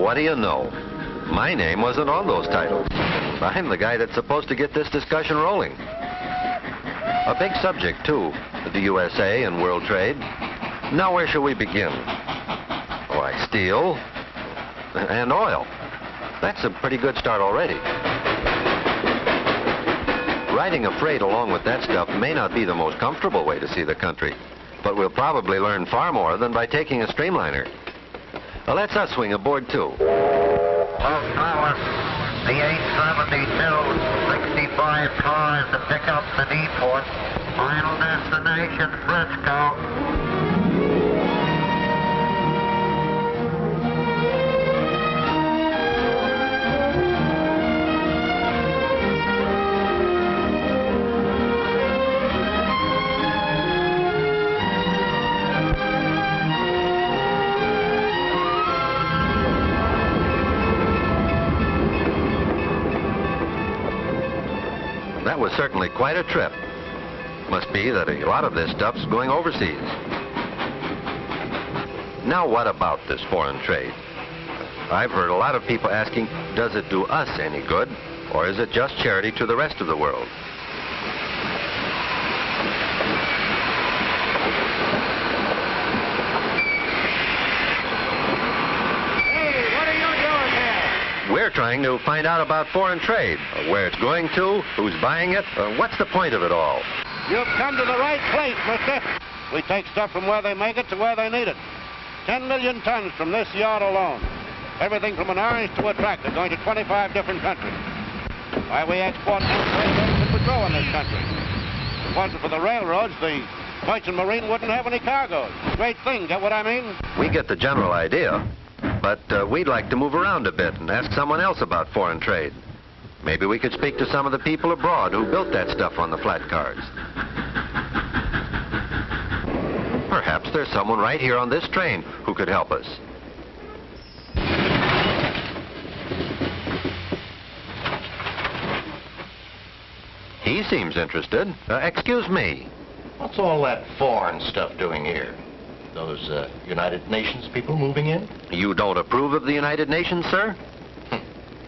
what do you know? My name wasn't on those titles. I'm the guy that's supposed to get this discussion rolling. A big subject, too, the USA and world trade. Now, where shall we begin? Why, steel and oil. That's a pretty good start already. Riding a freight along with that stuff may not be the most comfortable way to see the country, but we'll probably learn far more than by taking a streamliner. Let's us swing aboard, too. Power, the 872, 65 cars to pick up the Newport. Final destination, Frisco. That was certainly quite a trip. Must be that a lot of this stuff's going overseas. Now what about this foreign trade? I've heard a lot of people asking, does it do us any good, or is it just charity to the rest of the world? Hey, what are you doing here? We're trying to find out about foreign trade, where it's going to, who's buying it, what's the point of it all? You've come to the right place, mister. We take stuff from where they make it to where they need it. 10 million tons from this yard alone. Everything from an orange to a tractor going to 25 different countries. Why, we export more freight than we grow in this country. If it wasn't for the railroads, the merchant marine wouldn't have any cargoes. Great thing, get what I mean? We get the general idea, but we'd like to move around a bit and ask someone else about foreign trade. Maybe we could speak to some of the people abroad who built that stuff on the flat cars. Perhaps there's someone right here on this train who could help us. He seems interested. Excuse me. What's all that foreign stuff doing here? Those United Nations people moving in? You don't approve of the United Nations, sir?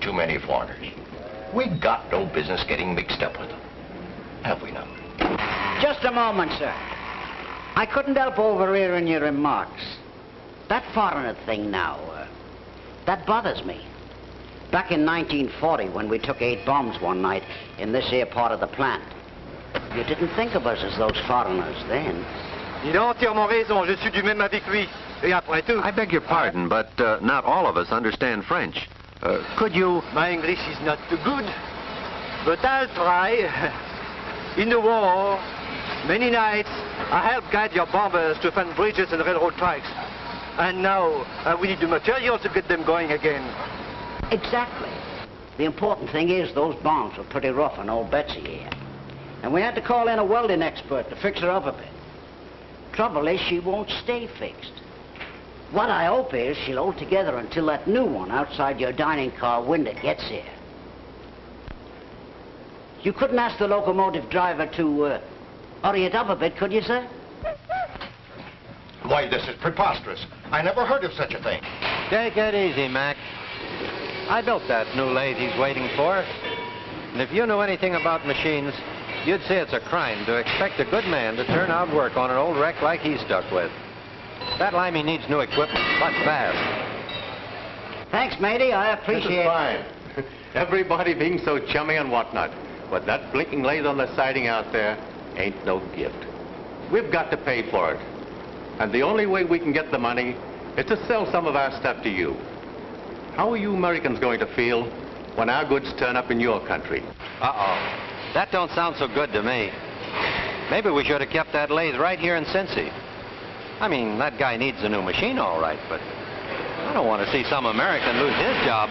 Too many foreigners. We got no business getting mixed up with them. Have we now? Just a moment, sir. I couldn't help overhearing your remarks. That foreigner thing now, that bothers me. Back in 1940, when we took 8 bombs one night in this here part of the plant, you didn't think of us as those foreigners then. Il a entièrement raison. Je suis du même avec lui. Et après tout... I beg your pardon, but not all of us understand French. Could you... My English is not too good, but I'll try. In the war, many nights, I helped guide your bombers to find bridges and railroad tracks. And now, we need the materials to get them going again. Exactly. The important thing is those bombs were pretty rough on old Betsy here. And we had to call in a welding expert to fix her up a bit. Trouble is, she won't stay fixed. What I hope is she'll hold together until that new one outside your dining car window gets here. You couldn't ask the locomotive driver to hurry it up a bit, could you, sir? Why, this is preposterous. I never heard of such a thing. Take it easy, Mac. I built that new lathe he's waiting for. And if you knew anything about machines, you'd say it's a crime to expect a good man to turn out work on an old wreck like he's stuck with. That limey needs new equipment, but fast. Thanks, matey. I appreciate it. This is fine. Everybody being so chummy and whatnot. But that blinking lathe on the siding out there ain't no gift. We've got to pay for it. And the only way we can get the money is to sell some of our stuff to you. How are you Americans going to feel when our goods turn up in your country? Uh-oh. That don't sound so good to me. Maybe we should have kept that lathe right here in Cincy. I mean, that guy needs a new machine, all right, but I don't want to see some American lose his job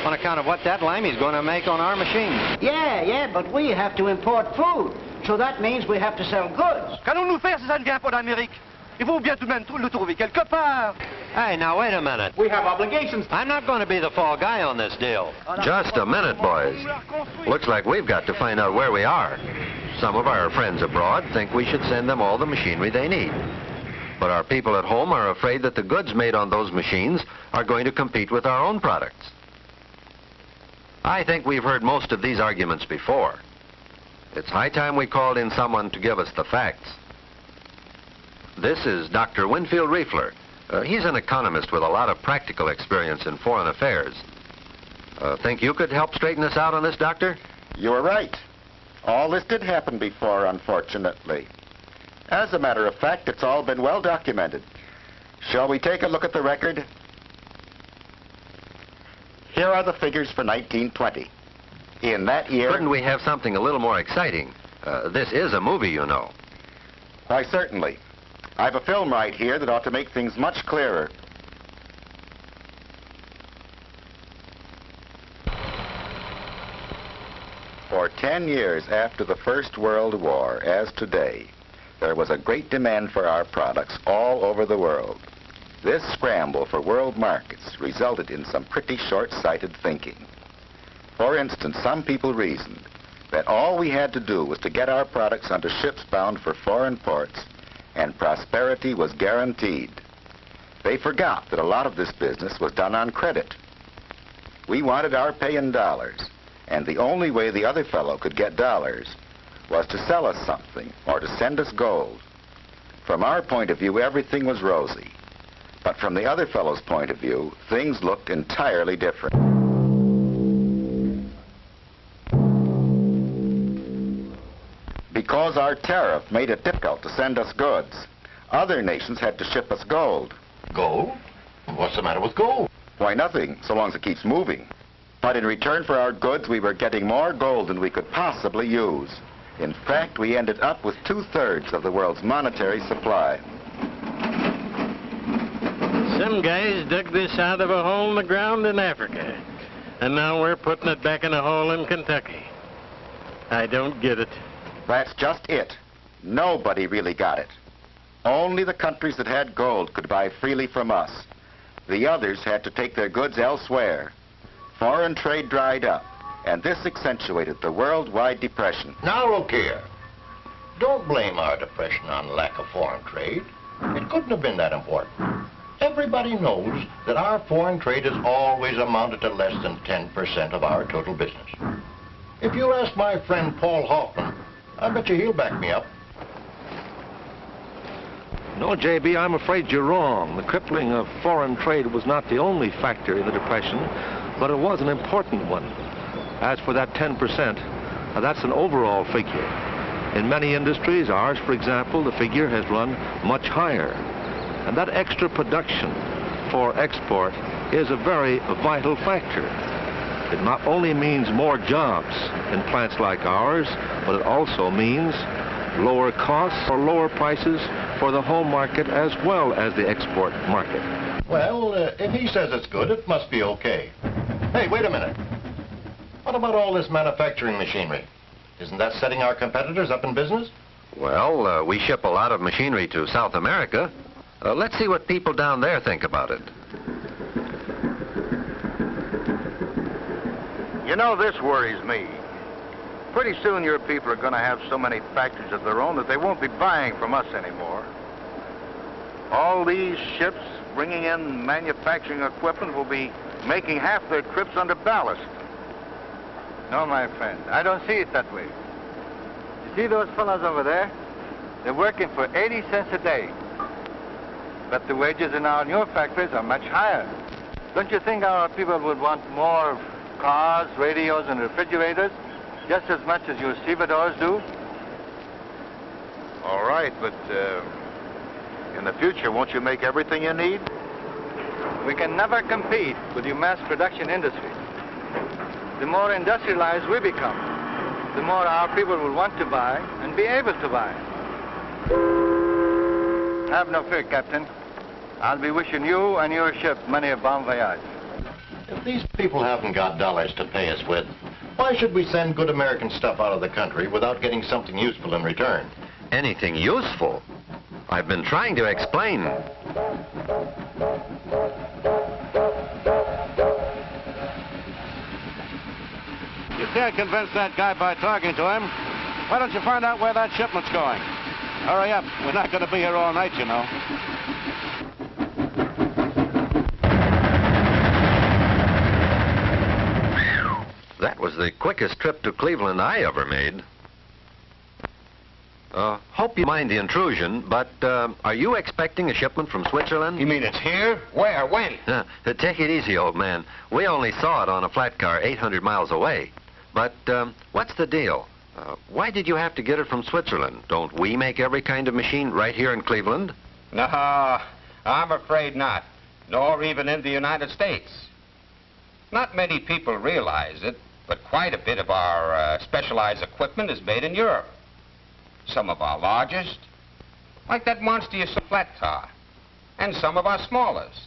on account of what that limey's going to make on our machines. Yeah, but we have to import food. So that means we have to sell goods. Qu'allons-nous faire si ça ne vient pas d'Amérique? Il faut bien tout de même le trouver quelque part. Hey, now, wait a minute. We have obligations. I'm not going to be the fall guy on this deal. Just a minute, boys. Looks like we've got to find out where we are. Some of our friends abroad think we should send them all the machinery they need. But our people at home are afraid that the goods made on those machines are going to compete with our own products. I think we've heard most of these arguments before. It's high time we called in someone to give us the facts. This is Dr. Winfield Riefler. He's an economist with a lot of practical experience in foreign affairs. Think you could help straighten us out on this, Doctor? You're right. All this did happen before, unfortunately. As a matter of fact, it's all been well documented. Shall we take a look at the record? Here are the figures for 1920. In that year... Couldn't we have something a little more exciting? This is a movie, you know. Why, certainly. I've a film right here that ought to make things much clearer. For 10 years after the First World War, as today, there was a great demand for our products all over the world. This scramble for world markets resulted in some pretty short-sighted thinking. For instance, some people reasoned that all we had to do was to get our products onto ships bound for foreign ports, and prosperity was guaranteed. They forgot that a lot of this business was done on credit. We wanted our pay in dollars, and the only way the other fellow could get dollars was to sell us something or to send us gold. From our point of view, everything was rosy. But from the other fellow's point of view, things looked entirely different. Because our tariff made it difficult to send us goods, other nations had to ship us gold. Gold? What's the matter with gold? Why, nothing, so long as it keeps moving. But in return for our goods, we were getting more gold than we could possibly use. In fact, we ended up with 2/3 of the world's monetary supply. Some guys dug this out of a hole in the ground in Africa, and now we're putting it back in a hole in Kentucky. I don't get it. That's just it. Nobody really got it. Only the countries that had gold could buy freely from us. The others had to take their goods elsewhere. Foreign trade dried up, and this accentuated the worldwide depression. Now look here. Don't blame our depression on lack of foreign trade. It couldn't have been that important. Everybody knows that our foreign trade has always amounted to less than 10% of our total business. If you ask my friend Paul Hoffman, I bet you he'll back me up. No, J.B., I'm afraid you're wrong. The crippling of foreign trade was not the only factor in the Depression, but it was an important one. As for that 10%, that's an overall figure. In many industries, ours, for example, the figure has run much higher. And that extra production for export is a very vital factor. It not only means more jobs in plants like ours, but it also means lower costs or lower prices for the home market as well as the export market. Well, if he says it's good, it must be okay. Hey, wait a minute. What about all this manufacturing machinery? Isn't that setting our competitors up in business? Well, we ship a lot of machinery to South America. Let's see what people down there think about it. You know, this worries me. Pretty soon your people are going to have so many factories of their own that they won't be buying from us anymore. All these ships bringing in manufacturing equipment will be making half their trips under ballast. No, my friend, I don't see it that way. You see those fellows over there? They're working for 80 cents a day. But the wages in our new factories are much higher. Don't you think our people would want more cars, radios, and refrigerators, just as much as your stevedores do? All right, but in the future, won't you make everything you need? We can never compete with your mass production industry. The more industrialized we become, the more our people will want to buy and be able to buy. Have no fear, Captain. I'll be wishing you and your ship many a bon voyage. If these people haven't got dollars to pay us with, why should we send good American stuff out of the country without getting something useful in return? Anything useful? I've been trying to explain. You can't convince that guy by talking to him. Why don't you find out where that shipment's going? Hurry up. We're not going to be here all night, you know. That was the quickest trip to Cleveland I ever made. Hope you mind the intrusion, but are you expecting a shipment from Switzerland? You mean it's here? Where? When? Take it easy, old man. We only saw it on a flat car 800 miles away. But what's the deal? Why did you have to get it from Switzerland? Don't we make every kind of machine right here in Cleveland? No, I'm afraid not. Nor even in the United States. Not many people realize it, but quite a bit of our specialized equipment is made in Europe. Some of our largest, like that monster flat car, and some of our smallest.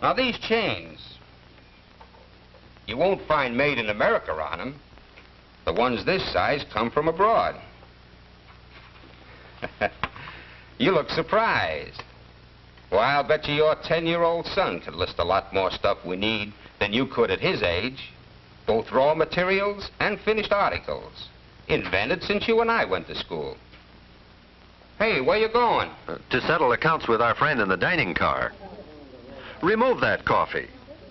Now these chains, you won't find made in America on them. The ones this size come from abroad. You look surprised. Well, I'll bet you your 10-year-old son could list a lot more stuff we need than you could at his age. Both raw materials and finished articles. Invented since you and I went to school. Hey, where you going? To settle accounts with our friend in the dining car. Remove that coffee.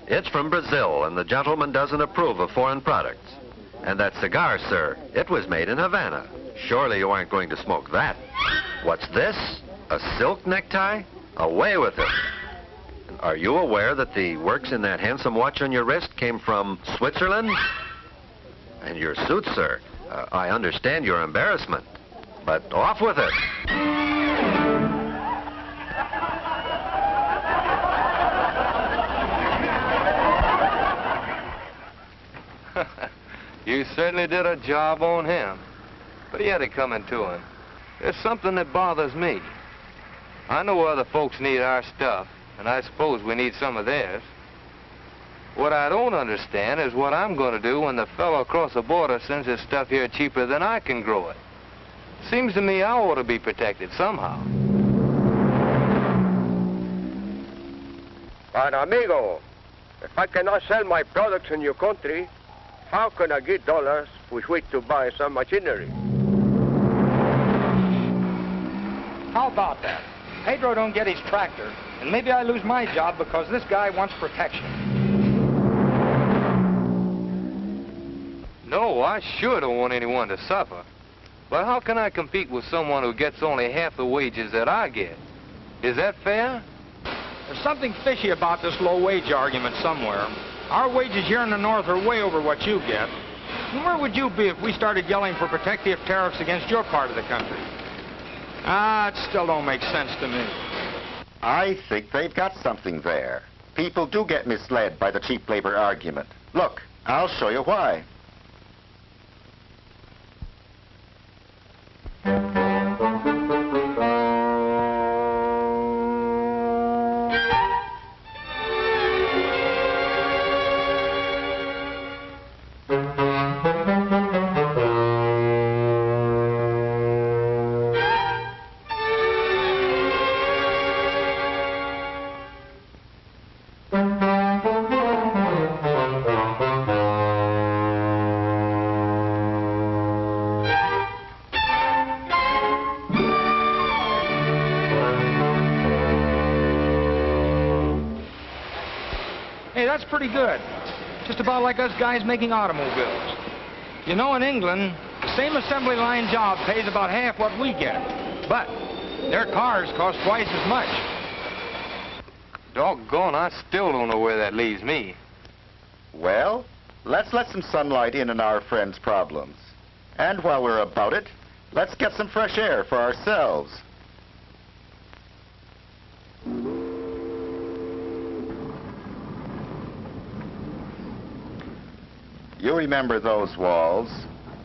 It's from Brazil, and the gentleman doesn't approve of foreign products. And that cigar, sir, it was made in Havana. Surely you aren't going to smoke that. What's this? A silk necktie? Away with it. Are you aware that the works in that handsome watch on your wrist came from Switzerland? And your suit, sir. I understand your embarrassment, but off with it. You certainly did a job on him. But yet it coming to him. There's something that bothers me. I know other folks need our stuff, and I suppose we need some of theirs. What I don't understand is what I'm going to do when the fellow across the border sends his stuff here cheaper than I can grow it. Seems to me I ought to be protected somehow. But amigo, if I cannot sell my products in your country, how can I get dollars with which to buy some machinery? How about that? Pedro don't get his tractor, and maybe I lose my job because this guy wants protection. No, I sure don't want anyone to suffer. But how can I compete with someone who gets only half the wages that I get? Is that fair? There's something fishy about this low-wage argument somewhere. Our wages here in the North are way over what you get. And where would you be if we started yelling for protective tariffs against your part of the country? It still don't make sense to me. I think they've got something there. People do get misled by the cheap labor argument. Look, I'll show you why. Hey, that's pretty good. Just about like us guys making automobiles. You know, in England, the same assembly line job pays about half what we get. But their cars cost twice as much. Doggone, I still don't know where that leaves me. Well, let's let some sunlight in on our friend's problems. And while we're about it, let's get some fresh air for ourselves. You remember those walls,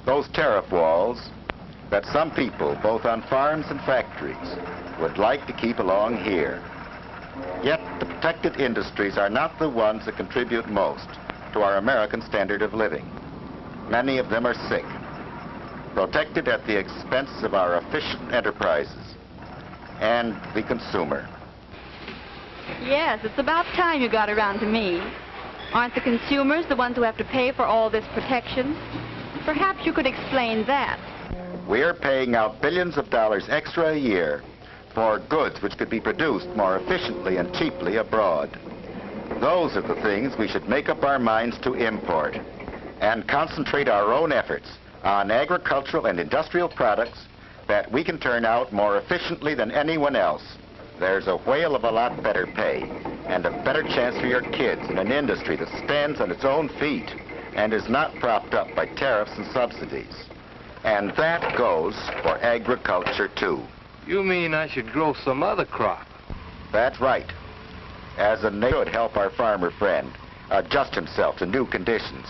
those tariff walls, that some people, both on farms and factories, would like to keep along here. Yet the protected industries are not the ones that contribute most to our American standard of living. Many of them are sick, protected at the expense of our efficient enterprises and the consumer. Yes, it's about time you got around to me. Aren't the consumers the ones who have to pay for all this protection? Perhaps you could explain that. We're paying out billions of dollars extra a year for goods which could be produced more efficiently and cheaply abroad. Those are the things we should make up our minds to import and concentrate our own efforts on agricultural and industrial products that we can turn out more efficiently than anyone else. There's a whale of a lot better pay and a better chance for your kids in an industry that stands on its own feet and is not propped up by tariffs and subsidies. And that goes for agriculture, too. You mean I should grow some other crop? That's right. As a nation, should help our farmer friend adjust himself to new conditions.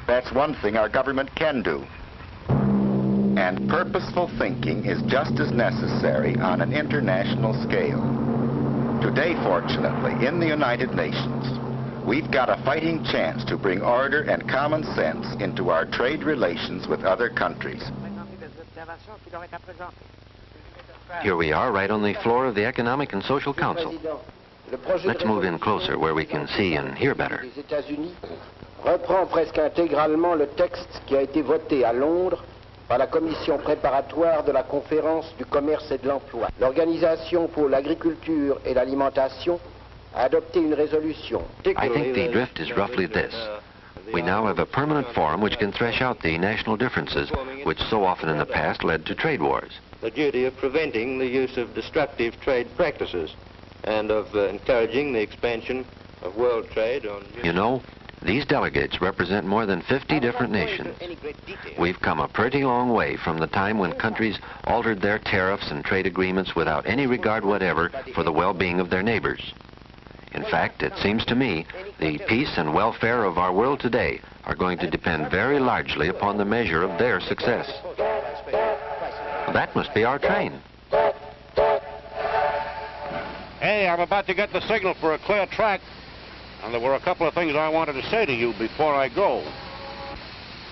That's one thing our government can do. And purposeful thinking is just as necessary on an international scale. Today, fortunately, in the United Nations, we've got a fighting chance to bring order and common sense into our trade relations with other countries. Here we are, right on the floor of the Economic and Social Council. Let's move in closer where we can see and hear better. Les États-Unis reprend presque intégralement le texte qui a été voté à Londres par la commission préparatoire de la conférence du commerce et de l'emploi. L'Organisation pour l'agriculture et l'alimentation a adopté une résolution. I think the drift is roughly this. We now have a permanent forum which can thresh out the national differences which so often in the past led to trade wars. The duty of preventing the use of destructive trade practices and of encouraging the expansion of world trade on... You know, these delegates represent more than 50 different nations. We've come a pretty long way from the time when countries altered their tariffs and trade agreements without any regard whatever for the well-being of their neighbors. In fact, it seems to me the peace and welfare of our world today are going to depend very largely upon the measure of their success. That must be our train. Hey, I'm about to get the signal for a clear track, and there were a couple of things I wanted to say to you before I go.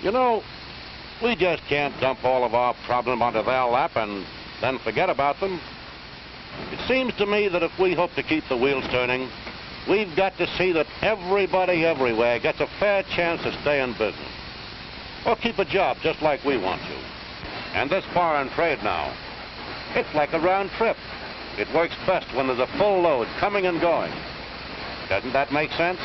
You know, we just can't dump all of our problems onto their lap and then forget about them. It seems to me that if we hope to keep the wheels turning, we've got to see that everybody everywhere gets a fair chance to stay in business or keep a job just like we want to. And this foreign trade now, it's like a round trip. It works best when there's a full load coming and going. Doesn't that make sense?